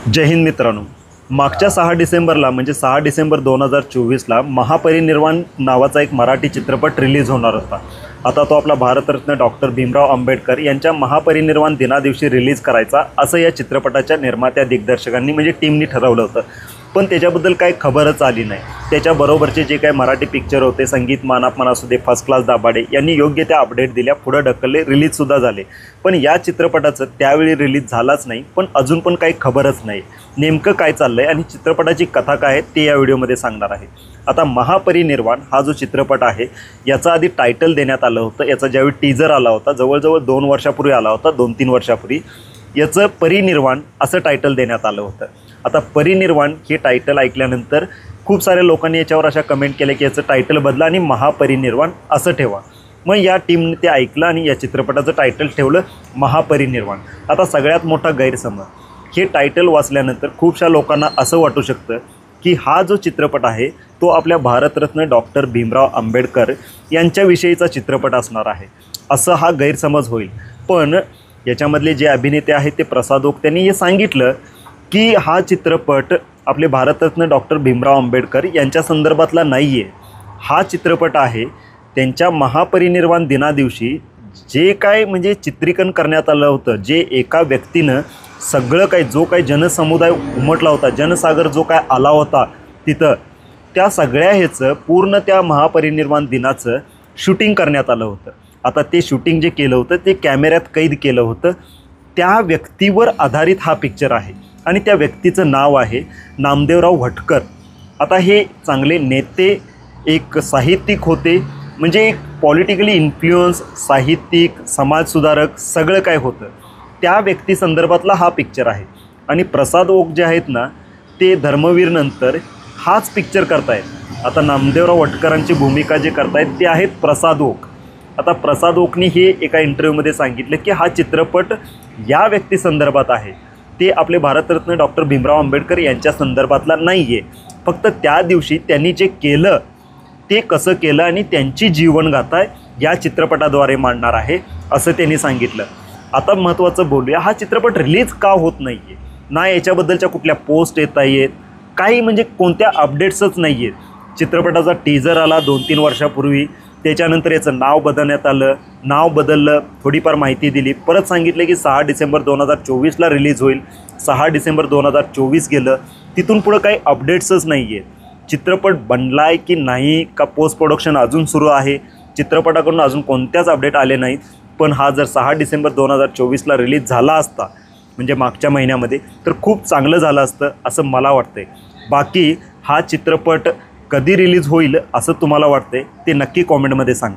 जय हिंद मित्रांनो, मागच्या 6 डिसेंबरला म्हणजे 6 डिसेंबर 2024ला महापरिनिर्वाण नावाचा एक मराठी चित्रपट रिलीज होणार होता। आता तो आपला भारतरत्न डॉक्टर भीमराव आंबेडकर यांच्या महापरिनिर्वाण दिनादिवशी रिलीज करायचा असं या चित्रपटाच्या निर्मात्या दिग्दर्शकांनी म्हणजे टीमनी ठरवलं होतं। पण त्याच्याबद्दल काही खबरच आली नाही। त्याच्याबरोबरचे जे काही मराठी पिक्चर होते, संगीत मानापमान असू दे, फर्स्ट क्लास दाभाडे यांनी योग्य त्या अपडेट दिल्या, पुढे ढकलले, रिलीजसुद्धा झाले। पण या चित्रपटाचं त्यावेळी रिलीज झालाच नाही, पण अजून पण काही खबरच नाही। नेमकं काय चाललंय आणि चित्रपटाची कथा काय आहे ते या व्हिडिओमध्ये सांगणार आहे। आता महापरिनिर्वाण हा जो चित्रपट आहे याचा आधी टायटल देण्यात आलं होतं। याचा ज्यावेळी टीजर आला होता, जवळजवळ 2 वर्षापूर्वी आला होता, 2-3 वर्षापूर्वी, याचं परिनिर्वाण असं टायटल देण्यात आलं होतं। आता परिनिर्वाण हे टायटल ऐकल्यानंतर खूप साऱ्या लोकांनी याच्यावर अशा कमेंट केल्या की याचं टायटल बदला आणि महापरिनिर्वाण असं ठेवा। मग या टीमने ते ऐकलं आणि या चित्रपटाचं टायटल ठेवलं महापरिनिर्वाण। आता सगळ्यात मोठा गैरसमज, हे टायटल वाचल्यानंतर खूपशा लोकांना असं वाटू शकतं की हा जो चित्रपट आहे तो आपल्या भारतरत्न डॉक्टर भीमराव आंबेडकर यांच्याविषयीचा चित्रपट असणार आहे, असं हा गैरसमज होईल। पण याच्यामधले जे अभिनेते आहेत ते प्रसाद ओक त्यांनी हे सांगितलं की हा चित्रपट आपले भारतरत्न डॉक्टर भीमराव आंबेडकर यांच्या संदर्भातला नाही आहे। हा चित्रपट आहे त्यांच्या महापरिनिर्वाण दिनादिवशी जे काय म्हणजे चित्रीकरण करण्यात आलं होतं, जे एका व्यक्तीनं सगळं काही जो काही जनसमुदाय उमटला होता, जनसागर जो काय आला होता तिथं, त्या सगळ्या ह्याचं पूर्ण त्या महापरिनिर्वाण दिनाचं शूटिंग करण्यात आलं होतं। आता ते शूटिंग जे केलं होतं ते कॅमेऱ्यात कैद केलं होतं। त्या व्यक्तीवर आधारित हा पिक्चर आहे आणि त्या व्यक्तीचं नाव आहे नामदेवराव वटकर। आता हे चांगले नेते, एक साहित्यिक होते, म्हणजे एक पॉलिटिकली इन्फ्लुअन्स, साहित्यिक, समाजसुधारक सगळं काय होतं, त्या व्यक्तीसंदर्भातला हा पिक्चर आहे। आणि प्रसाद ओक जे आहेत ना, ते धर्मवीरनंतर हाच पिक्चर करतायत। आता नामदेवराव वटकरांची भूमिका जे करतायत ते आहेत प्रसाद ओक। आता प्रसाद ओकनी हे एका इंटरव्ह्यूमध्ये सांगितलं की हा चित्रपट या व्यक्तीसंदर्भात आहे, ते आपले भारतरत्न डॉक्टर भीमराव आंबेडकर यांच्या संदर्भातला नाही आहे। फक्त त्या दिवशी त्यांनी जे केलं ते कसं केलं आणि त्यांची जीवनगाथा या चित्रपटाद्वारे मांडणार आहे असं त्यांनी सांगितलं। आता महत्त्वाचं बोलूया, हा चित्रपट रिलीज का होत नाही आहे ना, याच्याबद्दलच्या कुठल्या पोस्ट येत आहेत, काही म्हणजे कोणत्या अपडेट्सच नाही आहेत। चित्रपटाचा टीजर आला 2-3 वर्षापूर्वी, त्याच्यानंतर याचं नाव बदलण्यात आलं, नाव बदललं, थोडीफार माहिती दिली, परत सांगितलं की 6 डिसेंबर 2024ला रिलीज होईल। 6 डिसेंबर 2024 गेलं, तिथून पुढं काही अपडेट्सच नाही आहेत। चित्रपट बनला आहे की नाही, का पोस्ट प्रोडक्शन अजून सुरू आहे, चित्रपटाकडून अजून कोणत्याच अपडेट आले नाहीत। पण हा जर 6 डिसेंबर 2024ला रिलीज झाला असता म्हणजे मागच्या महिन्यामध्ये, तर खूप चांगलं झालं असतं असं मला वाटतंय। बाकी हा चित्रपट कधी रिलीज होईल असं तुम्हाला वाटतंय ते नक्की कॉमेंटमध्ये सांगा।